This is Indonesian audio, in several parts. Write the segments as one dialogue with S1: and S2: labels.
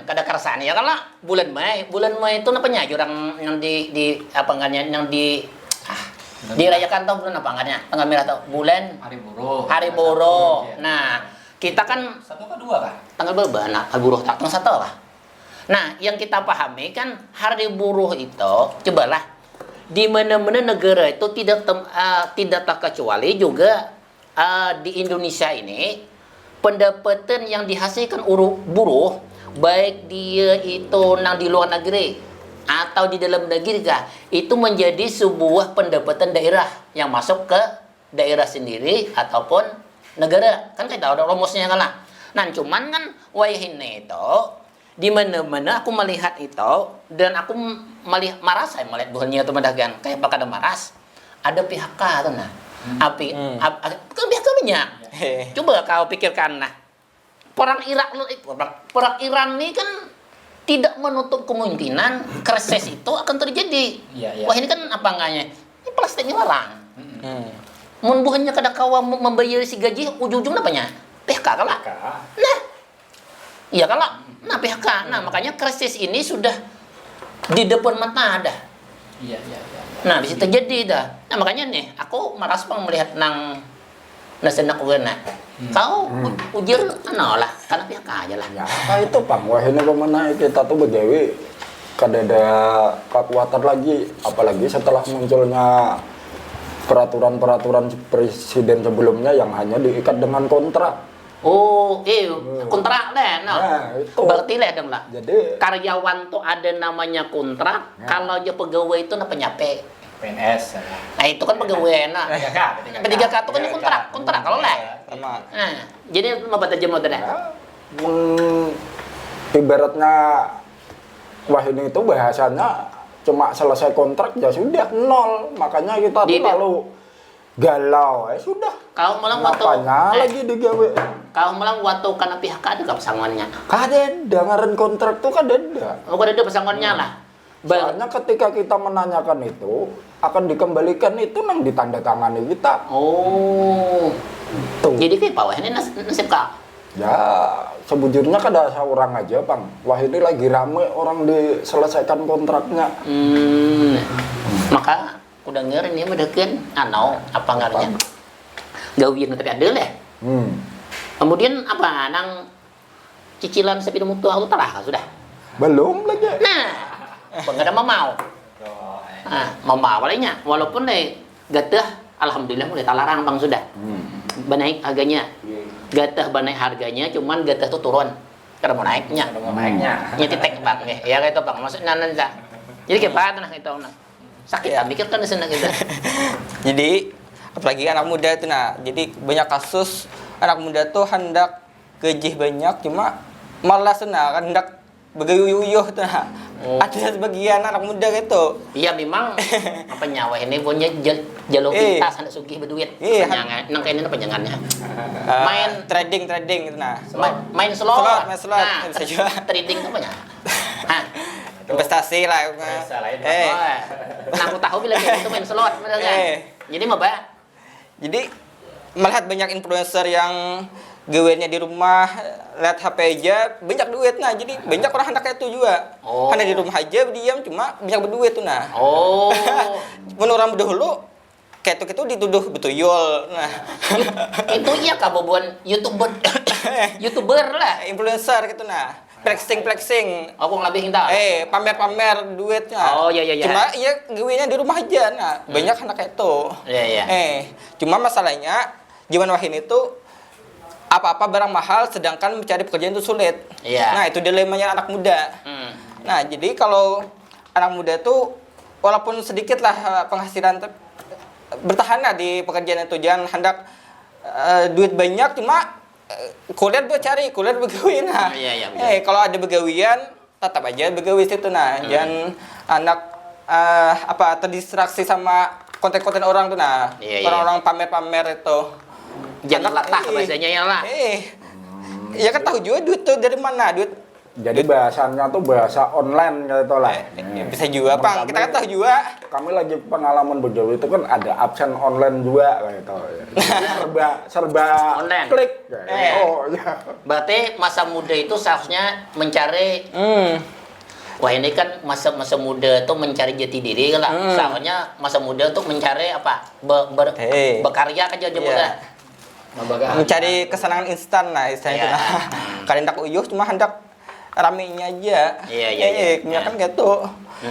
S1: kada keresan ya kalau bulan Mei itu napanya orang yang di apa enggaknya yang dirayakan tuh bulan apa enggaknya tanggal merah tuh bulan hari buruh. Nah kita kan
S2: satu ke dua kah?
S1: tanggal berapa? Nah, hari buruh tak tanggal satu lah. Nah yang kita pahami kan hari buruh itu cobalah di mana-mana negara itu tidak terkecuali juga di Indonesia ini pendapatan yang dihasilkan buruh baik dia itu di luar negeri atau di dalam negeri kah, itu menjadi sebuah pendapatan daerah yang masuk ke daerah sendiri ataupun negara. Kan kita ada rumusnya kan lah. Nah, cuman kan wayahine itu di mana-mana aku melihat itu dan aku maras saya melihat buahnya itu medagang kayak pakada maras ada PHK tuh nah. Kan pihak banyak. Coba kau pikirkan nah. Perang Iran ini kan tidak menutup kemungkinan krisis itu akan terjadi. Wah ini kan apa enggaknya? Ini plastiknya larang. Mun buahnya kada kawa membayar si gaji ujung-ujungnya apanya? PHK kalah. Nah. Iya kalah. Nah PHK. Nah makanya krisis ini sudah di depan mata ada.
S2: Iya.
S1: Nah bisa terjadi dah. Nah makanya nih aku maras pang melihat nang nasenak ugana. Kau ujar lah karena pihak aja lah.
S3: Ya, itu Bang. Wah ini kemana kita tuh begawi kada ada kekuatan lagi, apalagi setelah munculnya peraturan-peraturan presiden sebelumnya yang hanya diikat dengan kontrak.
S1: Kontrak deh, no.
S3: Nah, itu.
S1: Berarti lah dong lah.
S3: Jadi
S1: karyawan tuh ada namanya kontrak, kalau dia pegawai itu penyape.
S2: PNS.
S1: Nah itu kan pegawai nah. P3K itu kan kontrak kalau lah.
S3: sama.
S1: Nah, jadi apa aja mau dah?
S3: Ibaratnya wah ini itu bahasanya cuma selesai kontrak ya sudah nol, makanya kita tuh lalu galau sudah.
S1: Kau malang
S3: lagi digawe.
S1: Kau malang waktu karena pihak ada gak pesangonnya?
S3: Kada dengaran kontrak tuh kada ada.
S1: Kada ada pesangonnya lah.
S3: Soalnya ketika kita menanyakan itu akan dikembalikan itu nang ditandatangani kita.
S1: Tuh. Jadi kayak bawah ini nasib kak.
S3: Ya sebujurnya kada seorang aja Bang. Wah ini lagi rame orang diselesaikan kontraknya.
S1: Maka aku denger ini medekin apa ngarnya gawian tapi ada lah. Kemudian apa nang cicilan sepeda motor aku terah sudah.
S3: Belum lagi.
S1: Nah, pengen mau. Mau palingnya walaupun gatah alhamdulillah mulai talarang Bang sudah. Naik harganya. Gatah naik harganya cuman gatah tuh turun. Karena mau naiknya. Nyetitek Bang ya kayak itu Bang maksudnya nanti. Jadi kayak apa nah itu nah. Sakit mikir kan di sana kita.
S4: Jadi apalagi anak muda itu nah. Jadi banyak kasus anak muda tuh hendak gaji banyak cuma malas nah kan hendak begayuh-yuyuh tuh nah. Ada sebagian anak muda gitu. Iya
S1: memang apa nyawa ini punya jalur pintas anak sugih berduit. Nang kayak ini penjangannya.
S4: Main trading gitu nah.
S1: Main slot.
S4: Nah, bisa juga.
S1: Trading apa nya?
S4: Investasi lah.
S1: Nah, aku tahu bila itu main slot benar kan? Jadi apa?
S4: Jadi melihat banyak influencer yang gawennya di rumah lihat HP aja banyak duit nah jadi banyak orang hendak kayak itu juga karena di rumah aja diam cuma banyak berduit tuh nah menurut orang dahulu kayak itu dituduh betuyul nah
S1: itu iya kabobuan youtuber lah
S4: influencer gitu nah flexing
S1: aku lebih hinta
S4: pamer duitnya
S1: iya
S4: cuma ya gawennya di rumah aja nah banyak hendak kayak itu cuma masalahnya zaman wah ini tuh apa-apa barang mahal sedangkan mencari pekerjaan itu sulit. Nah, itu dilemanya anak muda. Nah, jadi kalau anak muda itu walaupun sedikit lah penghasilan bertahan lah di pekerjaan itu jangan hendak duit banyak cuma kuliah begawi nah. Kalau ada begawian tetap aja begawi situ nah. Jangan anak terdistraksi sama konten-konten orang tuh nah. Orang-orang pamer-pamer itu.
S1: Jangan latah biasanya ya lah.
S4: Ya kan tahu juga duit tuh dari mana duit
S3: Jadi bahasanya tuh bahasa online gitu lah.
S4: Bisa juga, Bang. Kita kan tahu juga.
S3: Kami lagi pengalaman begawe itu kan ada absen online juga gitu. Serba
S1: Online.
S3: klik. Oh ya.
S1: Berarti masa muda itu seharusnya mencari wah ini kan masa muda itu mencari jati diri kan lah. Seharusnya masa muda untuk mencari apa? Berkarya kan jadi muda.
S4: Mencari kesenangan instan lah istilahnya itu. Kalian hendak uyuh cuma hendak ramenya aja.
S1: Iya.
S4: Kan gitu.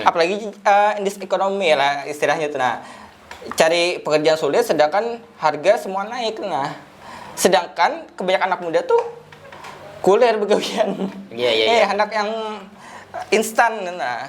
S4: Apalagi indeks ekonomi lah istilahnya itu. Nah, cari pekerjaan sulit sedangkan harga semua naik. Nah, sedangkan kebanyakan anak muda tuh kuliah begawian.
S1: Iya.
S4: Hendak yang instan. Nah,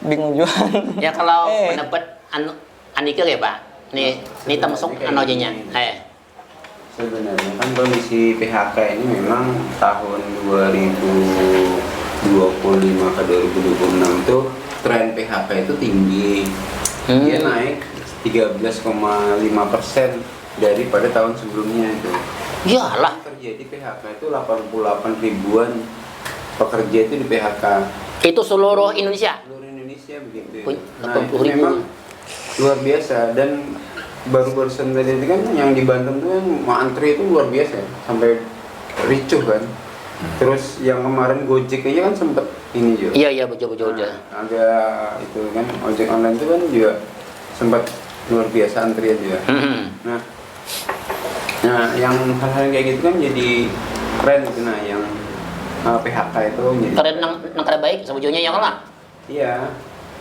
S4: bingung juga.
S1: Ya kalau pendapat Andika ya Pak. Nih kita masuk anojenya.
S5: Sebenarnya kan kondisi PHK ini memang tahun 2025 ke 2026 itu tren PHK itu tinggi. Dia naik 13,5% daripada tahun sebelumnya itu.
S1: Iyalah.
S5: Terjadi PHK itu 88 ribuan pekerja itu di PHK.
S1: Itu seluruh Indonesia.
S5: Seluruh Indonesia begitu.
S1: Nah,
S5: itu memang luar biasa dan baru-barusan tadi itu kan yang di Banten tuh kan mau antri itu luar biasa sampai ricuh kan. Terus yang kemarin Gojek aja kan sempet ini juga.
S1: Iya betul.
S5: Ada itu kan ojek online itu kan juga sempat luar biasa antrian juga. Nah, yang hal-hal kayak gitu kan jadi keren gitu. Nah, yang PHK itu jadi
S1: keren nang baik sebetulnya yang lah.
S5: Iya.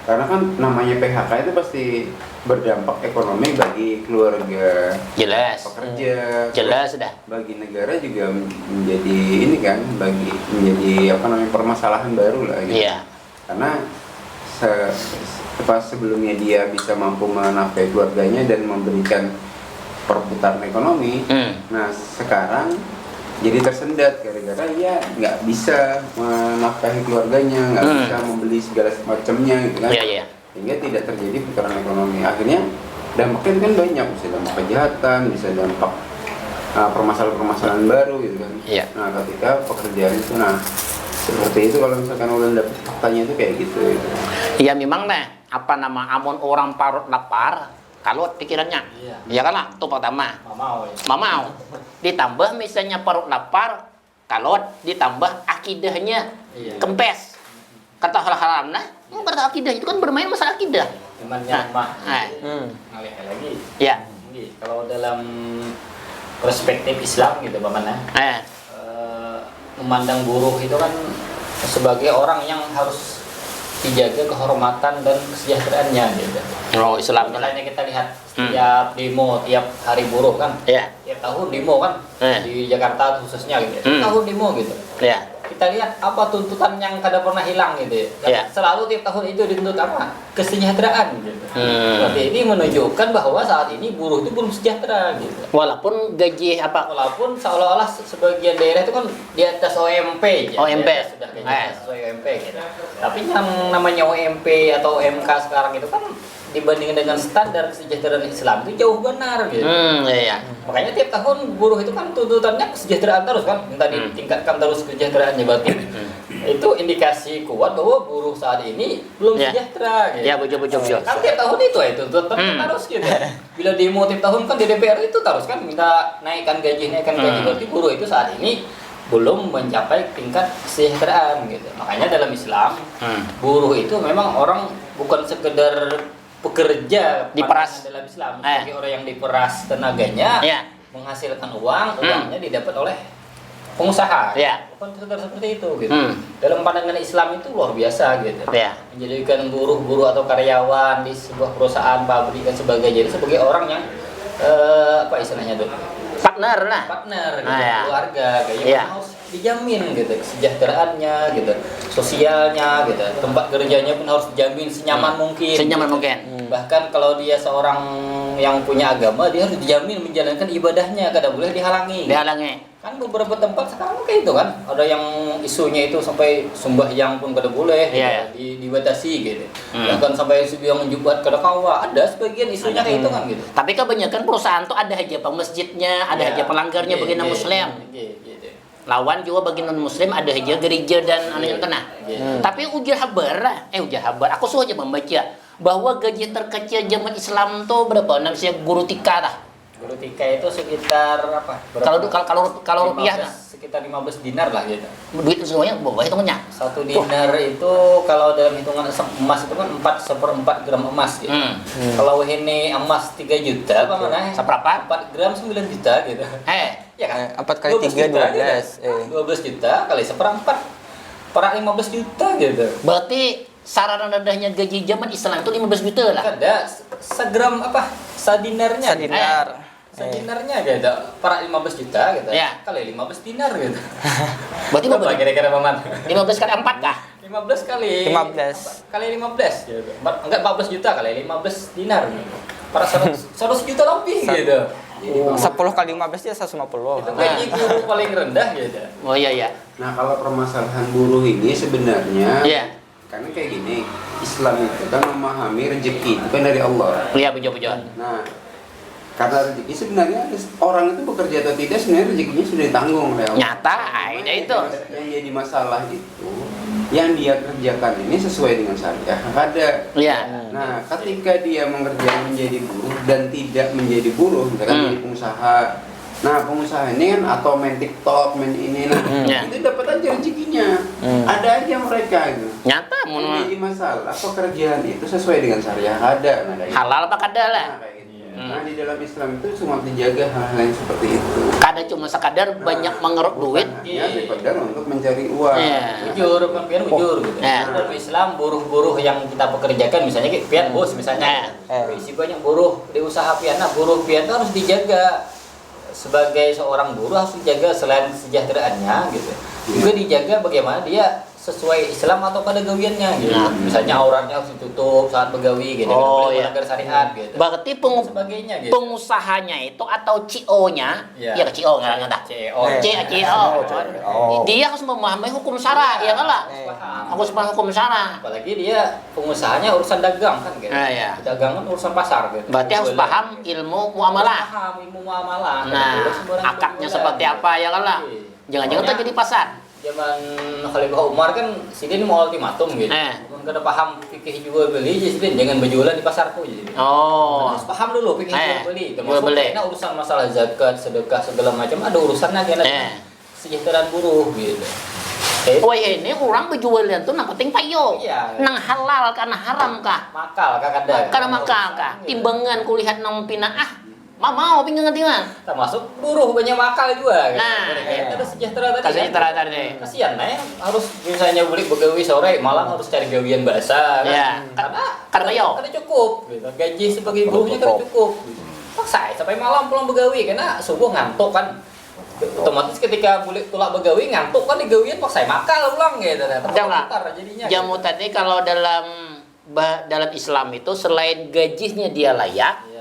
S5: Karena kan namanya PHK itu pasti berdampak ekonomi bagi keluarga,
S1: Jelas.
S5: pekerja,
S1: Jelas sudah.
S5: bagi negara juga menjadi ini kan, menjadi apa namanya permasalahan baru lah gitu.
S1: Iya.
S5: Karena pas sebelumnya dia bisa mampu menafkahi keluarganya dan memberikan perputaran ekonomi, nah sekarang jadi tersendat gara-gara ya nggak bisa menafkahi keluarganya, nggak bisa membeli segala macamnya gitu kan.
S1: Iya.
S5: Sehingga tidak terjadi putaran ekonomi. Akhirnya dampaknya kan banyak, bisa dampak kejahatan, bisa dampak permasalahan-permasalahan baru gitu kan.
S1: Iya.
S5: Nah, ketika pekerjaan itu seperti itu kalau misalkan udah dapet faktanya itu kayak gitu.
S1: Iya memang amun orang parut lapar kalau pikirannya. Iya kan lah, itu pertama. Mamau. Ditambah misalnya parut lapar, kalau ditambah akidahnya kempes. Kata hal-hal kata akidah itu kan bermain masalah akidah.
S2: Ngalih lagi.
S1: Ya.
S2: Kalau dalam perspektif Islam gitu bagaimana? Memandang buruh itu kan sebagai orang yang harus dijaga kehormatan dan kesejahteraannya gitu.
S1: Oh, Islam.
S2: Misalnya kita lihat setiap demo, tiap hari buruh kan, tiap tahun demo kan, di Jakarta khususnya gitu. Tiap tahun demo gitu. Kita lihat apa tuntutan yang kada pernah hilang gitu. Selalu tiap tahun itu dituntut apa? Kesejahteraan gitu. Berarti ini menunjukkan bahwa saat ini buruh itu belum sejahtera gitu.
S1: Walaupun gaji
S2: Walaupun seolah-olah sebagian daerah itu kan di atas OMP aja.
S1: OMP.
S2: Sudah sesuai OMP gitu. Tapi yang namanya OMP atau OMK sekarang itu kan dibandingkan dengan standar kesejahteraan Islam itu jauh benar gitu. Makanya tiap tahun buruh itu kan tuntutannya kesejahteraan terus kan, minta ditingkatkan terus kesejahteraannya berarti. Itu indikasi kuat bahwa buruh saat ini belum sejahtera gitu.
S1: Ya, betul.
S2: Kan tiap tahun itu tuntutan terus gitu. Bila demo tiap tahun kan di DPR itu terus kan minta naikkan gaji berarti buruh itu saat ini belum mencapai tingkat kesejahteraan gitu. Makanya dalam Islam buruh itu memang orang bukan sekedar pekerja
S1: diperas
S2: dalam Islam, sebagai orang yang diperas tenaganya menghasilkan uangnya didapat oleh pengusaha. Bukan sekedar seperti itu gitu. Dalam pandangan Islam itu luar biasa gitu. Menjadikan buruh atau karyawan di sebuah perusahaan, pabrik dan sebagainya itu sebagai orang yang apa istilahnya tuh? Partner gitu, keluarga kayaknya harus dijamin gitu kesejahteraannya gitu, sosialnya gitu, tempat kerjanya pun harus dijamin senyaman mungkin. Bahkan kalau dia seorang yang punya agama, dia harus dijamin menjalankan ibadahnya, kada boleh dihalangi. Kan beberapa tempat sekarang kayak itu kan, ada yang isunya itu sampai sembahyang pun kada boleh, dibatasi gitu. Bahkan sampai yang jubat kada kawa, ada sebagian isunya kayak itu kan gitu.
S1: Tapi kebanyakan perusahaan tuh ada aja masjidnya, ada aja pelanggarnya bagi Muslim. Lawan juga bagi non muslim ada aja gereja dan anu yang kena. Tapi ujar habar, aku suruh aja membaca bahwa gaji terkecil jemaah Islam tuh berapa? Namanya guru tika lah.
S2: Guru tika itu sekitar apa?
S1: Kalau rupiah
S2: sekitar 15 dinar lah gitu.
S1: Duit semuanya bawa hitungannya.
S2: 1 dinar itu kalau dalam hitungan emas itu kan 4/4 gram emas gitu. Kalau ini emas 3 juta apa mana?
S1: Seberapa?
S2: 4 gram 9 juta gitu.
S1: Ya
S2: kan?
S4: 4 kali 3 12.
S2: 12 juta kali 1/4 per 15 juta gitu.
S1: Berarti saran rendahnya gaji zaman Islam itu 15 juta lah.
S2: Ada segram apa? Sadinarnya. Sadinarnya gitu. Per 15 juta gitu.
S1: Ya.
S2: Kali 15 dinar gitu.
S1: Berarti berapa
S2: kira-kira Paman?
S1: 15 kali 4 kah?
S2: 15 kali
S4: 15
S2: kali 15 gitu. Enggak 14 juta kali 15 dinar gitu. Per 100 juta lebih gitu.
S4: 10 kali 15 ya 150.
S2: Itu gaji guru paling rendah gitu.
S1: Oh iya.
S5: Nah, kalau permasalahan buruh ini sebenarnya karena kayak gini, Islam itu kan memahami rezeki itu kan dari Allah.
S1: Iya, betul.
S5: Nah, karena rezeki sebenarnya orang itu bekerja atau tidak sebenarnya rezekinya sudah ditanggung oleh Allah.
S1: Nyata, ada itu.
S5: Yang jadi masalah itu yang dia kerjakan ini sesuai dengan syariah ada.
S1: Iya.
S5: Nah, ketika dia mengerjakan menjadi buruh dan tidak menjadi buruh, misalkan menjadi pengusaha. Nah, pengusaha ini kan atau main TikTok, main ini, itu dapat aja rezekinya. Ada aja mereka gitu.
S1: Nyata,
S5: jadi masalah pekerjaan itu sesuai dengan syariah ada. Nah,
S1: halal apa kada lah.
S5: Nah, di dalam Islam itu cuma dijaga hal-hal yang seperti itu.
S1: Kada cuma sekadar banyak mengeruk duit.
S5: Ya, sekadar untuk mencari uang.
S2: Bujur gitu. Dalam Islam buruh-buruh yang kita pekerjakan misalnya pian bos misalnya. Isi banyak buruh di usaha piana, buruh pian itu harus dijaga. Sebagai seorang buruh harus dijaga selain sejahteraannya gitu. Juga dijaga bagaimana dia sesuai Islam atau pada gawiannya gitu. Misalnya auratnya harus ditutup saat begawi gitu. Melanggar syariat gitu.
S1: Berarti sebagainya gitu. Pengusahanya itu atau CEO-nya, CEO nggak tak? CEO. Dia harus memahami hukum syara, ya kan lah? Harus paham hukum syara.
S2: Apalagi dia pengusahanya urusan dagang kan gitu. Dagang kan urusan pasar gitu.
S1: Berarti harus paham ilmu muamalah.
S2: Paham ilmu muamalah.
S1: Nah, akadnya seperti apa ya kan lah? Jangan-jangan terjadi pasar.
S2: Zaman Khalifah Umar kan Sidin mau ultimatum gitu. Kada paham fikih jual beli jadi Sidin jangan berjualan di pasar tuh jadi. Harus paham dulu fikih jual beli. Termasuk karena urusan masalah zakat, sedekah segala macam ada urusannya karena kesejahteraan buruh gitu.
S1: Oh ini orang berjualan tuh nang penting payo. Nang halal karena haram kah?
S2: Makal kah kada?
S1: Karena makal kah? Timbangan kulihat nang pinah mau pinggang tinggal.
S2: Termasuk buruh banyak makal juga.
S1: Nah,
S2: ada sejahtera tadi.
S1: Sejahtera tadi.
S2: Kasihan harus misalnya beli begawi sore malam harus cari gawian basah. Karena kada cukup. Gitu. Gaji sebagai buruhnya kada cukup. Paksa sampai malam pulang begawi karena subuh ngantuk kan. Otomatis ketika boleh tulak begawi ngantuk kan di gawian paksa makal pulang gitu. Jadinya.
S1: Jamu tadi kalau dalam Islam itu selain gajinya dia layak,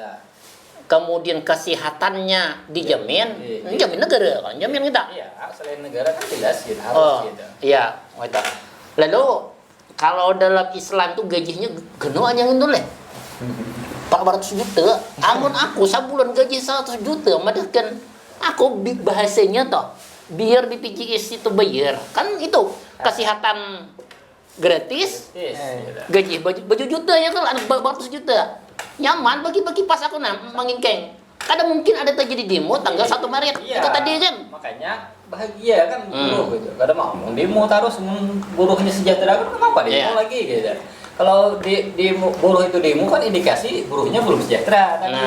S1: kemudian kesehatannya dijamin, jamin negara kan, jamin kita.
S2: Iya, selain negara kan jelas gitu, harus gitu.
S1: Iya, gitu. Lalu kalau dalam Islam tuh gajinya geno aja ngendul leh. 400 juta, amun aku sebulan gaji 100 juta, madahkan aku bahasanya toh biar di PJS itu bayar. Kan itu kesehatan gratis, gaji baju juta ya kan, ada 400 juta. Nyaman bagi-bagi pas aku mengingkeng. Kadang mungkin ada terjadi demo tanggal 1 Maret. Itu tadi kan.
S2: Makanya bahagia kan buruh gitu. Kadang mau demo terus buruhnya sejahtera kan kenapa demo lagi gitu. Kalau di buruh itu demo kan indikasi buruhnya belum sejahtera tadi.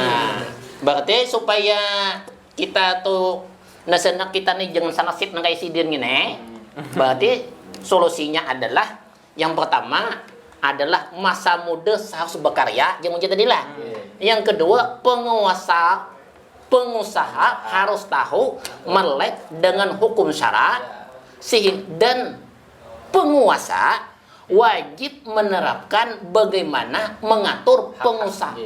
S1: Berarti supaya kita tuh nasenak kita nih jangan sanasip nang kayak sidin gini. Berarti solusinya adalah yang pertama adalah masa muda harus bekarya, jangan jadi tadi lah. Yang kedua, pengusaha harus tahu melek dengan hukum syara, dan penguasa wajib menerapkan bagaimana mengatur pengusaha.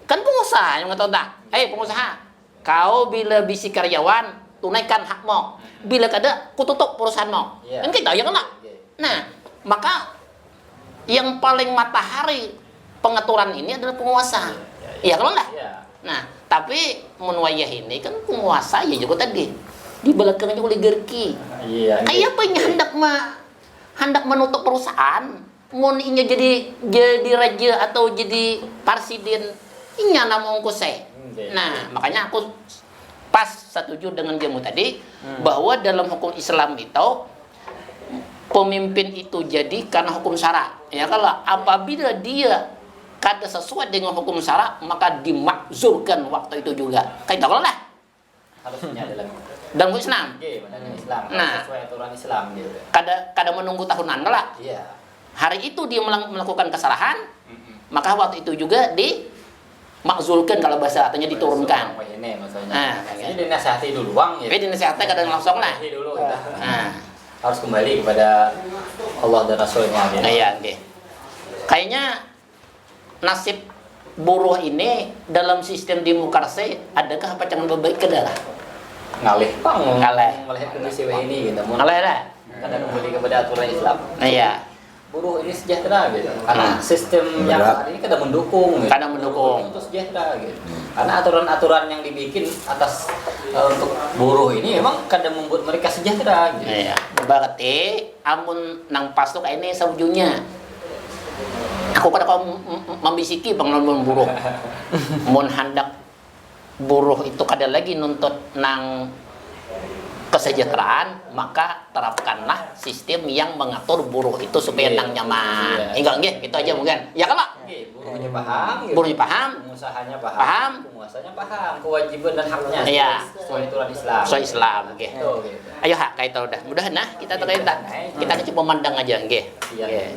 S1: Kan pengusaha yang ngatur tak? Pengusaha, kau bila bisi karyawan tunaikan hakmu. Bila kada, kututup perusahaanmu. Kan kita ya kan tak? Nah, maka yang paling matahari pengaturan ini adalah penguasa. Iya kalau enggak? Nah, tapi menwayah ini kan penguasa ya juga tadi. di belakangnya oligarki.
S2: Iya.
S1: Kayak apa ini hendak menutup perusahaan, mau inya jadi raja atau jadi presiden, inya nama ongkos saya. Nah, makanya aku pas setuju dengan jamu tadi bahwa dalam hukum Islam itu pemimpin itu jadi karena hukum syara. Ya kalau apabila dia kada sesuai dengan hukum syara maka dimakzurkan waktu itu juga. Kayak tahu lah.
S2: Harusnya
S1: dalam Islam.
S2: Islam.
S1: Nah,
S2: Sesuai aturan Islam gitu.
S1: Kada menunggu tahunan lah.
S2: Iya.
S1: Hari itu dia melakukan kesalahan, maka waktu itu juga dimakzulkan kalau bahasa artinya diturunkan.
S2: Ini maksudnya.
S1: Nah,
S2: ini dinasihati dulu bang.
S1: Tapi dinasihati kadang langsung lah.
S2: Dulu,
S1: nah,
S2: harus kembali kepada Allah dan Rasulnya.
S1: Nah, iya, okay. Kayaknya nasib buruh ini dalam sistem demokrasi adakah apa yang lebih baik ke dalam?
S2: Ngalih bang.
S1: Ngalih
S2: kondisi ini gitu.
S1: Ngalih lah.
S2: Kadang kembali kepada aturan Islam.
S1: Nah, iya.
S2: Buruh ini sejahtera gitu. Karena sistem yang hari ini kadang mendukung. Gitu.
S1: Kadang mendukung.
S2: Untuk sejahtera gitu. Karena aturan-aturan yang dibikin atas untuk buruh ini memang kadang membuat mereka sejahtera gitu.
S1: Iya. Berarti amun nang pasuk ini sabujunya. Aku kadang membisiki pengelolaan buruh. Mun hendak buruh itu kada lagi nuntut nang kesejahteraan, maka terapkanlah sistem yang mengatur buruh itu supaya nang nyaman. Enggak, itu aja mungkin. Ya kalau
S2: buruhnya paham, gitu.
S1: Buruhnya paham,
S2: pengusahanya paham, penguasanya paham, kewajiban dan haknya
S1: iya.
S2: Sesuai aturan Islam.
S1: Sesuai Islam, nggih.
S2: Gitu.
S1: Ayo hak kayak udah. Mudah nah kita terkait. Kita coba memandang aja, nggih.
S2: Iya.